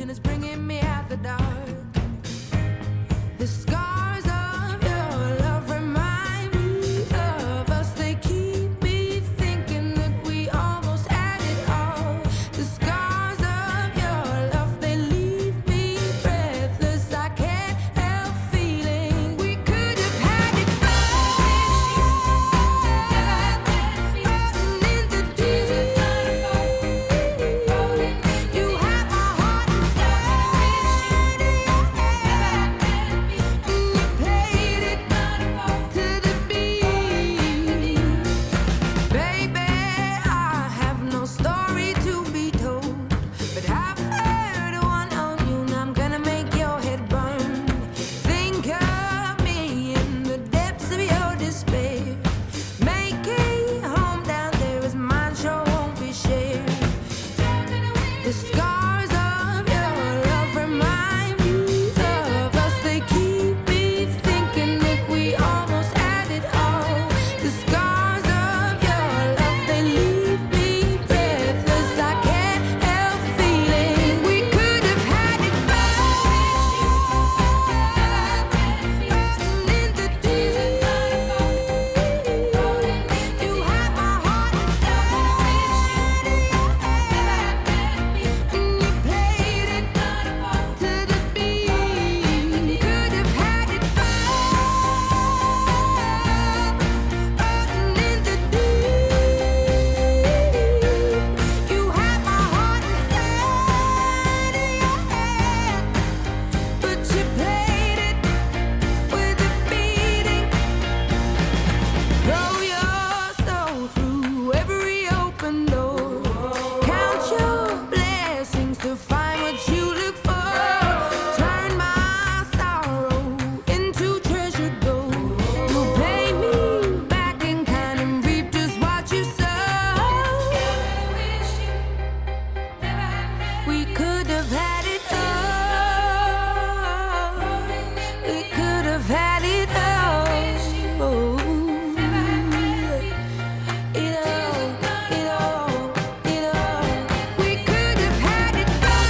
and it's bringing me out the dark. The scars of your love remind me of us. They keep me thinking that we almost had it all. The scars of your love, they leave me breathless. I can't help feeling we could have had it all. In the deep, you have my heart inside. You played it to the beat. Baby, I have no story to be told, but I've heard one on you, and I'm gonna make your head burn. Think of me in the depths of your despair. Make a home down there as mine sure won't be shared. The scars of your love remind me of us. They keep me thinking that we almost had it all. The scars of your love, they leave me breathless. I can't help feeling we could have had it all. In the deep, you have my heart inside. You played it to the beat. Could have had it all. In the deep, you have my heart inside. But you played it with a beating. Throw your soul through every open door. Count your blessings to find what you look for. Turn my sorrow into treasured gold. You pay me back in kind and reap just what you sow. We could have had it all. We could have had it all. It all. We could have had it all.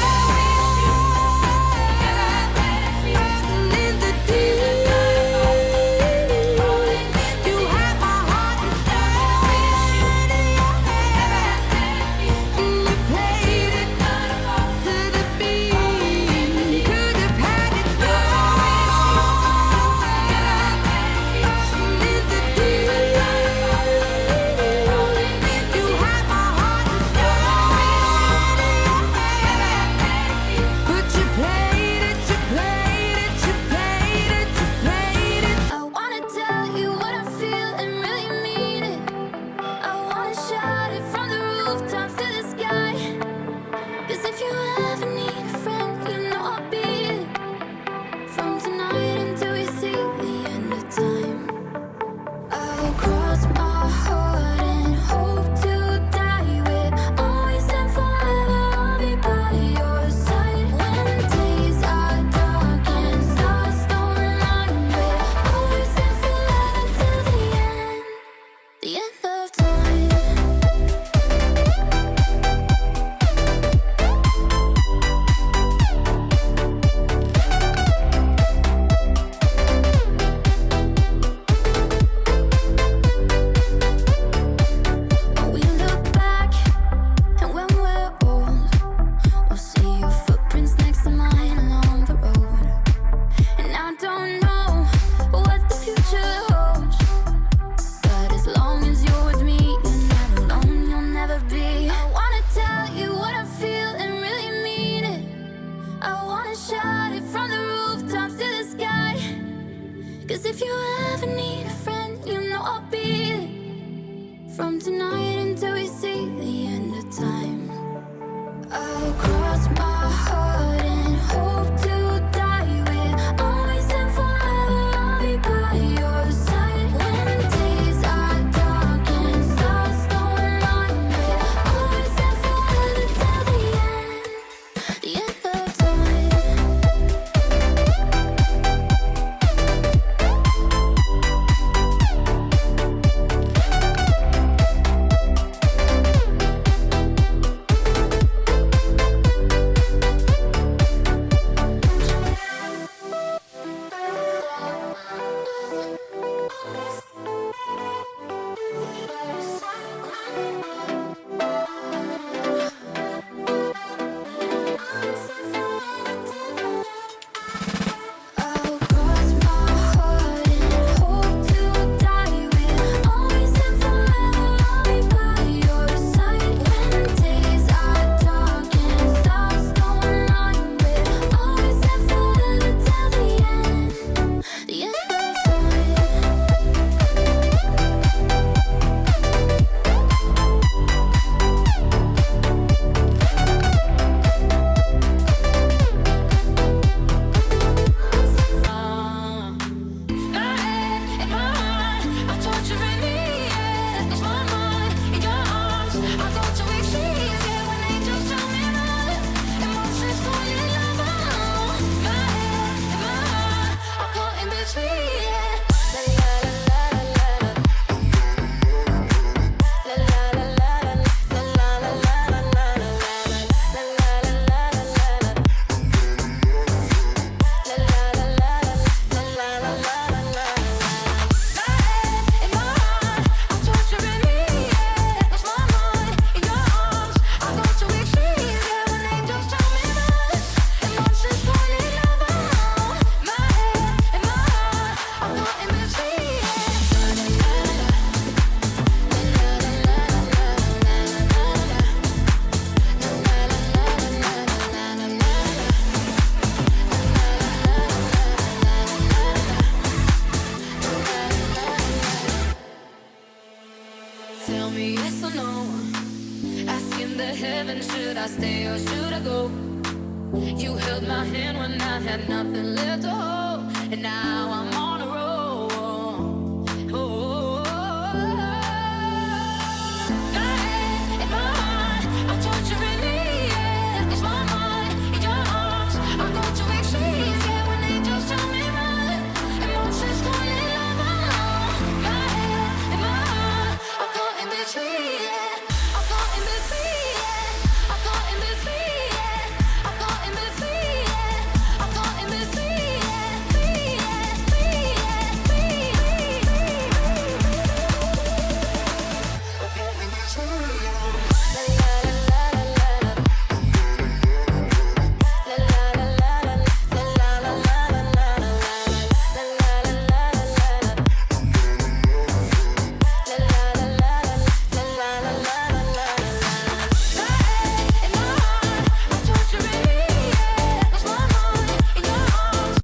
In the deep, you have my heart inside. You played it to the beat. Could have had it all. In the deep, you have my heart inside. But you played it. I wanna tell you what I feel and really mean it. I wanna shout it from the rooftops to the sky. 'Cause if you ever need a friend, you know I'll be it. From tonight until we see the end of time, I'll cross my heart and hope to die with. Always and forever, I'll be by your side. When days are dark and stars don't light me, always and forever till the end of time. When we look back and when we're old, we'll see your footprints next to mine along the road. And I don't know what the future holds, but as long as you're with me, you're not alone, you'll never be. I wanna tell you what I feel and really mean it. I wanna shout it from the rooftops to the sky. 'Cause if you ever need a friend, you know I'll be it. From tonight until we see the end of time, I'll cross my heart and hope to die with. Always and forever, I'll be by your side. When days are dark and stars don't light me, always and forever till the end of time. You held my hand when I had nothing left to hold, and now I'm